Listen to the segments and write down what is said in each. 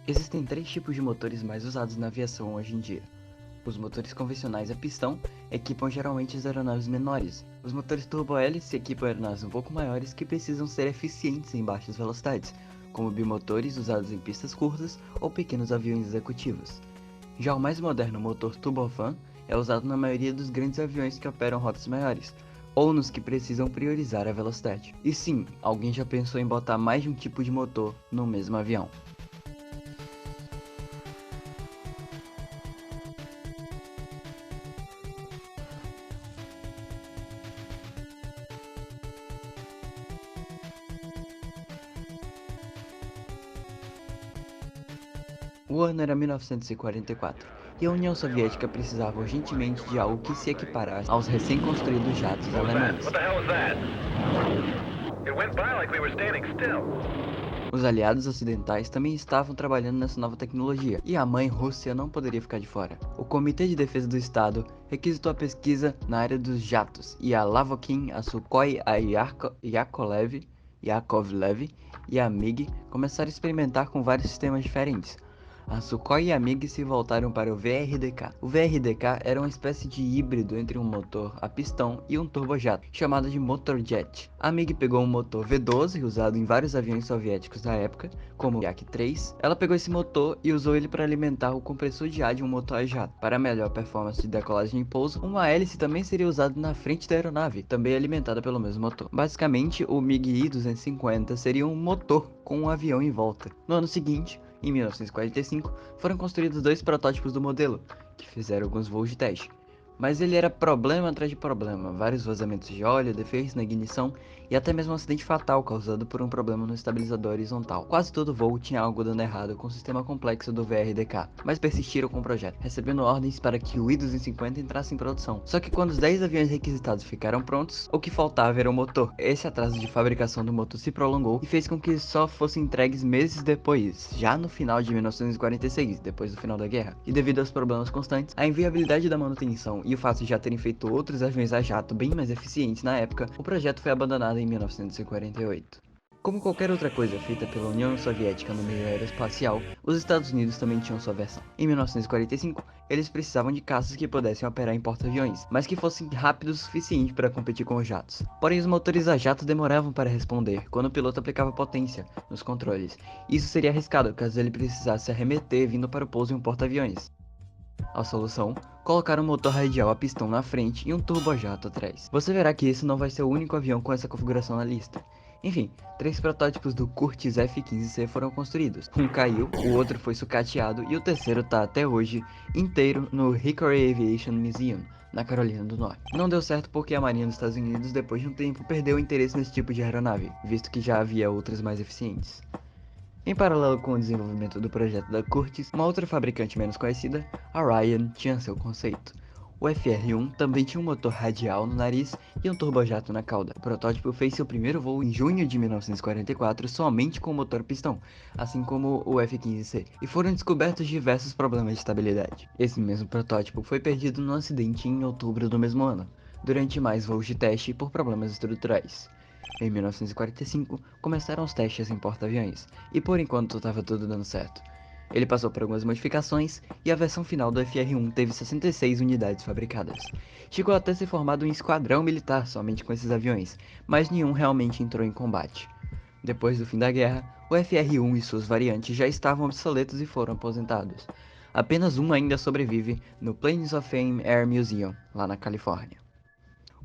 Existem três tipos de motores mais usados na aviação hoje em dia. Os motores convencionais a pistão equipam geralmente as aeronaves menores. Os motores turbo-hélice equipam aeronaves um pouco maiores que precisam ser eficientes em baixas velocidades, como bimotores usados em pistas curtas ou pequenos aviões executivos. Já o mais moderno motor turbofan é usado na maioria dos grandes aviões que operam rotas maiores, ou nos que precisam priorizar a velocidade. E sim, alguém já pensou em botar mais de um tipo de motor no mesmo avião. O ano era 1944, e a União Soviética precisava urgentemente de algo que se equiparasse aos recém-construídos jatos alemães. Os aliados ocidentais também estavam trabalhando nessa nova tecnologia, e a mãe Rússia não poderia ficar de fora. O Comitê de Defesa do Estado requisitou a pesquisa na área dos jatos, e a Lavokin, a Sukhoi, a Yakovlev e a MiG começaram a experimentar com vários sistemas diferentes. A Sukhoi e a MiG se voltaram para o VRDK. O VRDK era uma espécie de híbrido entre um motor a pistão e um turbojato, chamado de motorjet. A MiG pegou um motor V12, usado em vários aviões soviéticos da época, como o Yak-3. Ela pegou esse motor e usou ele para alimentar o compressor de ar de um motor a jato. Para melhor performance de decolagem e pouso, uma hélice também seria usada na frente da aeronave, também alimentada pelo mesmo motor. Basicamente, o MiG-I-250 seria um motor com um avião em volta. No ano seguinte, em 1945, foram construídos dois protótipos do modelo, que fizeram alguns voos de teste. Mas ele era problema atrás de problema, vários vazamentos de óleo, defeitos na ignição e até mesmo um acidente fatal causado por um problema no estabilizador horizontal. Quase todo voo tinha algo dando errado com o sistema complexo do VRDK, mas persistiram com o projeto, recebendo ordens para que o I-250 entrasse em produção. Só que quando os 10 aviões requisitados ficaram prontos, o que faltava era o motor. Esse atraso de fabricação do motor se prolongou e fez com que só fossem entregues meses depois, já no final de 1946, depois do final da guerra. E devido aos problemas constantes, a inviabilidade da manutenção e o fato de já terem feito outros aviões a jato bem mais eficientes na época, o projeto foi abandonado em 1948. Como qualquer outra coisa feita pela União Soviética no meio aeroespacial, os Estados Unidos também tinham sua versão. Em 1945, eles precisavam de caças que pudessem operar em porta-aviões, mas que fossem rápidos o suficiente para competir com os jatos. Porém, os motores a jato demoravam para responder quando o piloto aplicava potência nos controles. Isso seria arriscado caso ele precisasse arremeter vindo para o pouso em um porta-aviões. A solução? Colocar um motor radial a pistão na frente e um turbojato atrás. Você verá que esse não vai ser o único avião com essa configuração na lista. Enfim, 3 protótipos do Curtiss F-15C foram construídos. Um caiu, o outro foi sucateado e o terceiro está até hoje inteiro no Hickory Aviation Museum, na Carolina do Norte. Não deu certo porque a Marinha dos Estados Unidos, depois de um tempo, perdeu o interesse nesse tipo de aeronave, visto que já havia outras mais eficientes. Em paralelo com o desenvolvimento do projeto da Curtiss, uma outra fabricante menos conhecida, a Ryan, tinha seu conceito. O FR-1 também tinha um motor radial no nariz e um turbojato na cauda. O protótipo fez seu primeiro voo em junho de 1944 somente com o motor pistão, assim como o F-15C, e foram descobertos diversos problemas de estabilidade. Esse mesmo protótipo foi perdido num acidente em outubro do mesmo ano, durante mais voos de teste por problemas estruturais. Em 1945, começaram os testes em porta-aviões, e por enquanto estava tudo dando certo. Ele passou por algumas modificações, e a versão final do FR-1 teve 66 unidades fabricadas. Chegou até a ser formado um esquadrão militar somente com esses aviões, mas nenhum realmente entrou em combate. Depois do fim da guerra, o FR-1 e suas variantes já estavam obsoletos e foram aposentados. Apenas um ainda sobrevive no Planes of Fame Air Museum, lá na Califórnia.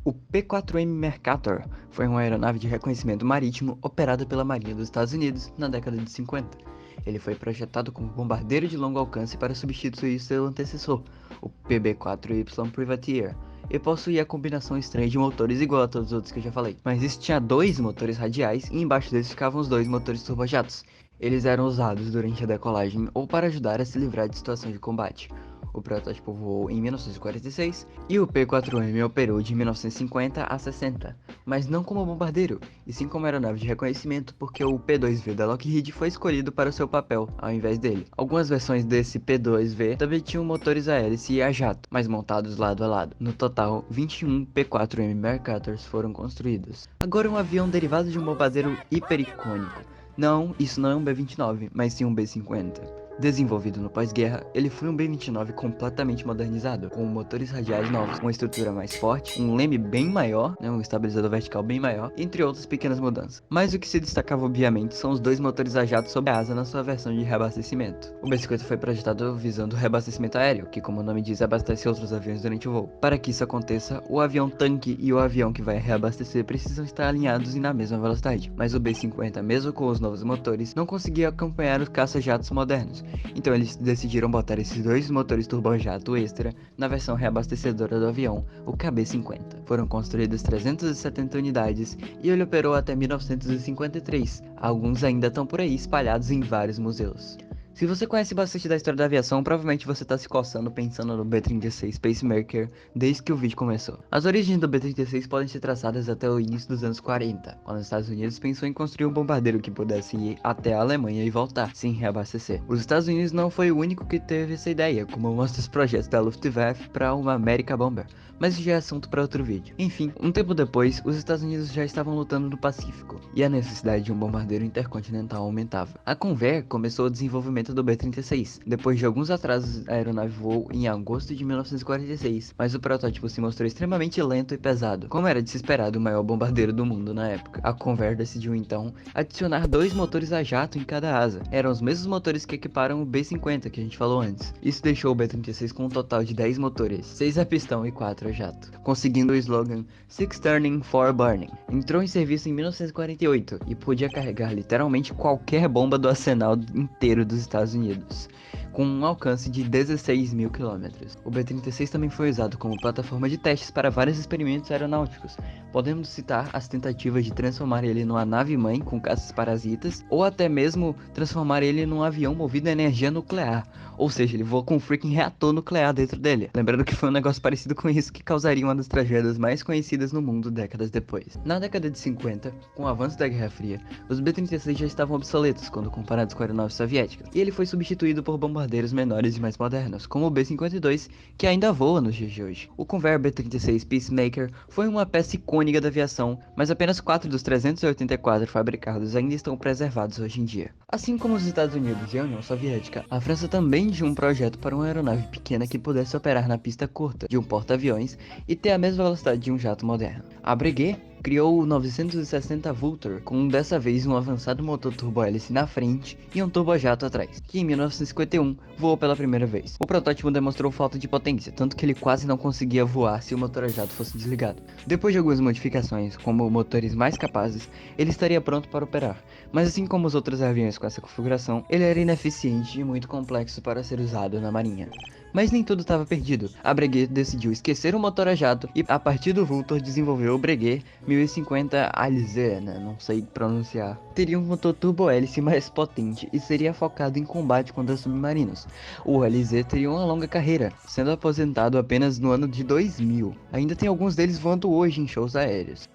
O P-4M Mercator foi uma aeronave de reconhecimento marítimo operada pela Marinha dos Estados Unidos na década de 50. Ele foi projetado como bombardeiro de longo alcance para substituir seu antecessor, o PB-4Y Privateer, e possuía a combinação estranha de motores igual a todos os outros que eu já falei. Mas isso tinha 2 motores radiais e embaixo deles ficavam os 2 motores turbojatos. Eles eram usados durante a decolagem ou para ajudar a se livrar de situações de combate. O protótipo voou em 1946 e o P-4M operou de 1950 a 60, mas não como bombardeiro, e sim como aeronave de reconhecimento, porque o P-2V da Lockheed foi escolhido para o seu papel, ao invés dele. Algumas versões desse P-2V também tinham motores a hélice e a jato, mas montados lado a lado. No total, 21 P-4M Mercators foram construídos. Agora um avião derivado de um bombardeiro hipericônico. Não, isso não é um B-29, mas sim um B-50. Desenvolvido no pós-guerra, ele foi um B-29 completamente modernizado, com motores radiais novos, uma estrutura mais forte, um leme bem maior, um estabilizador vertical bem maior, entre outras pequenas mudanças. Mas o que se destacava obviamente são os dois motores a jato sob a asa na sua versão de reabastecimento. O B-50 foi projetado visando o reabastecimento aéreo, que como o nome diz, abastece outros aviões durante o voo. Para que isso aconteça, o avião tanque e o avião que vai reabastecer precisam estar alinhados e na mesma velocidade. Mas o B-50, mesmo com os novos motores, não conseguia acompanhar os caça-jatos modernos. Então eles decidiram botar esses dois motores turbojato extra na versão reabastecedora do avião, o KB-50. Foram construídas 370 unidades e ele operou até 1953. Alguns ainda estão por aí espalhados em vários museus. Se você conhece bastante da história da aviação, provavelmente você está se coçando pensando no B-36 Pacemaker desde que o vídeo começou. As origens do B-36 podem ser traçadas até o início dos anos 40, quando os Estados Unidos pensou em construir um bombardeiro que pudesse ir até a Alemanha e voltar, sem reabastecer. Os Estados Unidos não foi o único que teve essa ideia, como mostra os projetos da Luftwaffe para uma America Bomber, mas isso já é assunto para outro vídeo. Enfim, um tempo depois, os Estados Unidos já estavam lutando no Pacífico, e a necessidade de um bombardeiro intercontinental aumentava. A Convair começou o desenvolvimento do B-36, depois de alguns atrasos a aeronave voou em agosto de 1946, mas o protótipo se mostrou extremamente lento e pesado, como era de se esperar do maior bombardeiro do mundo na época. A Convair decidiu então adicionar dois motores a jato em cada asa. Eram os mesmos motores que equiparam o B-50 que a gente falou antes. Isso deixou o B-36 com um total de 10 motores, 6 a pistão e 4 a jato, conseguindo o slogan Six Turning, 4 Burning. Entrou em serviço em 1948 e podia carregar literalmente qualquer bomba do arsenal inteiro dos Estados Unidos, com um alcance de 16 mil quilômetros. O B-36 também foi usado como plataforma de testes para vários experimentos aeronáuticos. Podemos citar as tentativas de transformar ele numa nave-mãe com caças parasitas, ou até mesmo transformar ele num avião movido a energia nuclear, ou seja, ele voa com um freaking reator nuclear dentro dele. Lembrando que foi um negócio parecido com isso que causaria uma das tragédias mais conhecidas no mundo décadas depois. Na década de 50, com o avanço da Guerra Fria, os B-36 já estavam obsoletos quando comparados com aeronaves soviéticas, e ele foi substituído por bombardeiros menores e mais modernos, como o B-52, que ainda voa nos dias de hoje. O Convair B-36 Peacemaker foi uma peça icônica da aviação, mas apenas 4 dos 384 fabricados ainda estão preservados hoje em dia. Assim como os Estados Unidos e a União Soviética, a França também tinha um projeto para uma aeronave pequena que pudesse operar na pista curta de um porta-aviões e ter a mesma velocidade de um jato moderno. A Breguet criou o 960 Vulture, com dessa vez um avançado motor turbo-hélice na frente e um turbojato atrás, que em 1951 voou pela primeira vez. O protótipo demonstrou falta de potência, tanto que ele quase não conseguia voar se o motor a jato fosse desligado. Depois de algumas modificações, como motores mais capazes, ele estaria pronto para operar, mas assim como os outros aviões com essa configuração, ele era ineficiente e muito complexo para ser usado na marinha. Mas nem tudo estava perdido. A Breguet decidiu esquecer o motor a jato e a partir do Vulture desenvolveu o Breguet 1050 Alizé, não sei pronunciar. Teria um motor turbo-hélice mais potente e seria focado em combate contra submarinos. O Alizé teria uma longa carreira, sendo aposentado apenas no ano de 2000. Ainda tem alguns deles voando hoje em shows aéreos.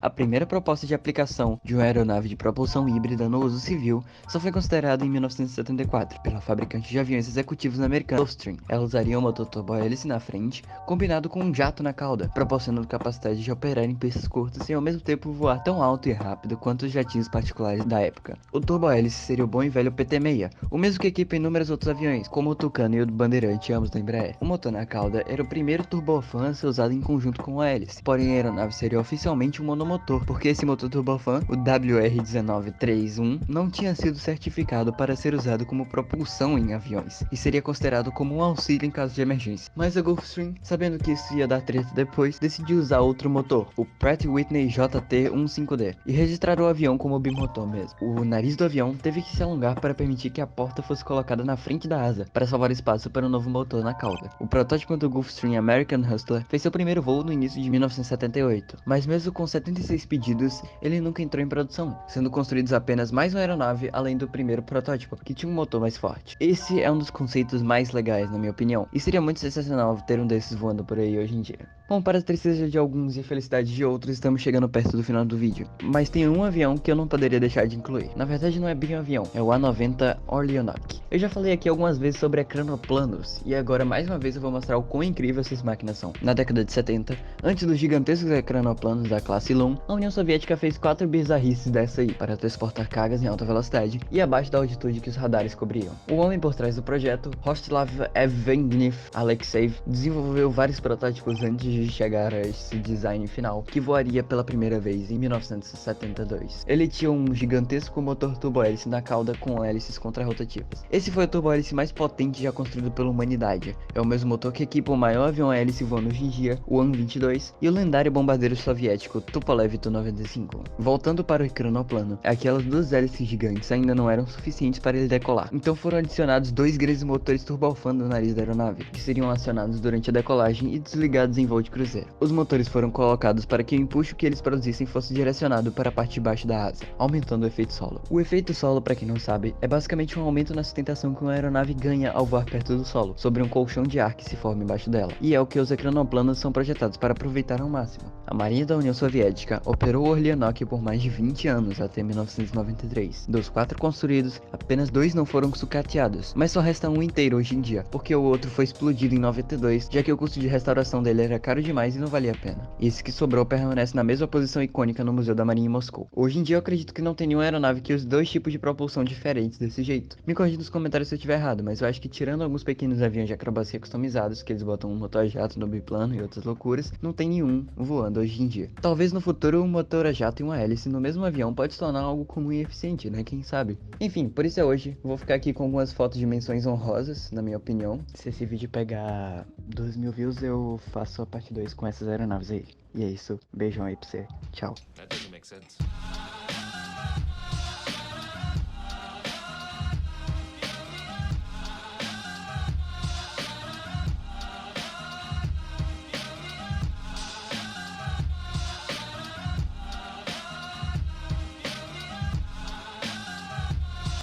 A primeira proposta de aplicação de uma aeronave de propulsão híbrida no uso civil só foi considerada em 1974 pela fabricante de aviões executivos americana Gulfstream. Ela usaria um motor turbo-hélice na frente, combinado com um jato na cauda, proporcionando capacidade de operar em pistas curtas e ao mesmo tempo voar tão alto e rápido quanto os jatinhos particulares da época. O turbo-hélice seria o bom e velho PT-6, o mesmo que equipa inúmeros outros aviões, como o Tucano e o Bandeirante, ambos da Embraer. O motor na cauda era o primeiro turbofan a ser usado em conjunto com a hélice, porém a aeronave seria oficialmente um monomotor, porque esse motor turbofan, o WR-1931, não tinha sido certificado para ser usado como propulsão em aviões, e seria considerado como um auxílio em caso de emergência. Mas a Gulfstream, sabendo que isso ia dar treta depois, decidiu usar outro motor, o Pratt Whitney JT-15D, e registrar o avião como bimotor mesmo. O nariz do avião teve que se alongar para permitir que a porta fosse colocada na frente da asa, para salvar espaço para um novo motor na cauda. O protótipo do Gulfstream American Hustler fez seu primeiro voo no início de 1978, mas mesmo com 76 pedidos, ele nunca entrou em produção, sendo construídos apenas mais uma aeronave além do primeiro protótipo, que tinha um motor mais forte. Esse é um dos conceitos mais legais, na minha opinião, e seria muito sensacional ter um desses voando por aí hoje em dia. Bom, para a tristeza de alguns e a felicidade de outros, estamos chegando perto do final do vídeo. Mas tem um avião que eu não poderia deixar de incluir. Na verdade não é bem um avião, é o A-90 Orlyanok. Eu já falei aqui algumas vezes sobre ecranoplanos, e agora mais uma vez eu vou mostrar o quão incrível essas máquinas são. Na década de 70, antes dos gigantescos ecranoplanos da classe Loom, a União Soviética fez 4 bizarrices dessa aí, para transportar cargas em alta velocidade e abaixo da altitude que os radares cobriam. O homem por trás do projeto, Rostislav Evgeniev Alexeyev, desenvolveu vários protótipos antes de chegar a esse design final, que voaria pela primeira vez em 1972. Ele tinha um gigantesco motor turbo-hélice na cauda com hélices contrarrotativas. Esse foi o turbo-hélice mais potente já construído pela humanidade. É o mesmo motor que equipa o maior avião a hélice voando hoje em dia, o An-22, e o lendário bombardeiro soviético Tupolev Tu-95. Voltando para o ecranoplano, aquelas duas hélices gigantes ainda não eram suficientes para ele decolar, então foram adicionados dois grandes motores turbofan no nariz da aeronave, que seriam acionados durante a decolagem e desligados em voo de cruzeiro. Os motores foram colocados para que o empuxo que eles produzissem fosse direcionado para a parte de baixo da asa, aumentando o efeito solo. O efeito solo, para quem não sabe, é basicamente um aumento na sustentação que uma aeronave ganha ao voar perto do solo, sobre um colchão de ar que se forma embaixo dela, e é o que os ecranoplanos são projetados para aproveitar ao máximo. A Marinha da União Soviética operou o Orlyanok por mais de 20 anos, até 1993. Dos 4 construídos, apenas 2 não foram sucateados, mas só resta um inteiro hoje em dia, porque o outro foi explodido em 92, já que o custo de restauração dele era caro demais e não valia a pena. E esse que sobrou permanece na mesma posição icônica no Museu da Marinha em Moscou. Hoje em dia eu acredito que não tem nenhuma aeronave que use 2 tipos de propulsão diferentes desse jeito. Me corrija nos comentários se eu estiver errado, mas eu acho que tirando alguns pequenos aviões de acrobacia customizados, que eles botam um motor a jato no biplano e outras loucuras, não tem nenhum voando hoje em dia. Talvez no futuro um motor a jato e uma hélice no mesmo avião pode se tornar algo comum e eficiente, né? Quem sabe? Enfim, por isso é hoje. Vou ficar aqui com algumas fotos de menções honrosas, na minha opinião. Se esse vídeo pegar 2.000 views, eu faço a parte 2 com essas aeronaves aí. E é isso. Beijão aí pra você. Tchau. That doesn't make sense.